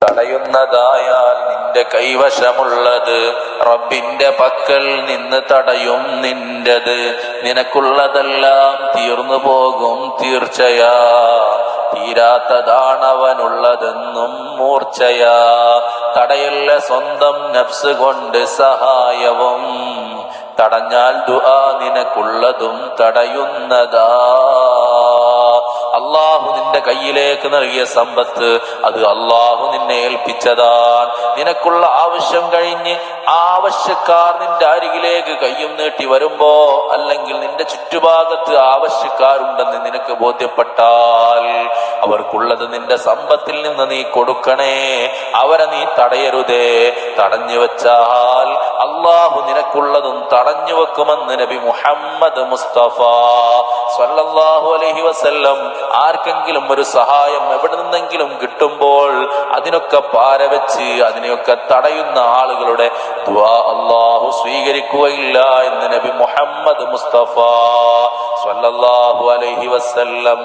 തടയുന്നതായാൽ നിന്റെ കൈവശമുള്ളത് റബ്ബിന്റെ പക്കൽ നിന്ന് തടയും നിന്റത്. നിനക്കുള്ളതെല്ലാം തീർന്നു പോകും തീർച്ചയാ, തീരാത്തതാണവനുള്ളതെന്നും മൂർച്ചയാ. തടയല്ല സ്വന്തം നഫ്സ് കൊണ്ട് സഹായവും, തടഞ്ഞാൽ ദുആ നിനക്കുള്ളതും തടയുന്നതാ. അള്ളാഹു നിന്റെ കയ്യിലേക്ക് നൽകിയ സമ്പത്ത് അത് അള്ളാഹു നിന്നെ ഏൽപ്പിച്ചതാണ്. നിനക്കുള്ള ആവശ്യം കഴിഞ്ഞ് ആവശ്യക്കാർ നിന്റെ അരികിലേക്ക് കയ്യും നീട്ടി വരുമ്പോ, അല്ലെങ്കിൽ നിന്റെ ചുറ്റുഭാഗത്ത് ആവശ്യക്കാരുണ്ടെന്ന് നിനക്ക് ബോധ്യപ്പെട്ടാൽ അവർക്കുള്ളത് നിന്റെ സമ്പത്തിൽ നിന്ന് നീ കൊടുക്കണേ. അവരെ നീ തടയരുതേ. തടഞ്ഞു വെച്ചാൽ അള്ളാഹു നിനക്കുള്ളതും തടഞ്ഞു വെക്കുമെന്ന് നബി മുഹമ്മദ് മുസ്തഫ സ്വല്ലല്ലാഹു അലൈഹി വസല്ലം. ആർക്കെങ്കിലും ഒരു സഹായം എവിടെ നിന്നെങ്കിലും കിട്ടുമ്പോൾ അതിനൊക്കെ പാരവെച്ച് അതിനെയൊക്കെ തടയുന്ന ആളുകളുടെ ദുആ അല്ലാഹു സ്വീകരിക്കുകയില്ല എന്ന് നബി മുഹമ്മദ് മുസ്തഫ സ്വല്ലല്ലാഹു അലൈഹി വസല്ലം.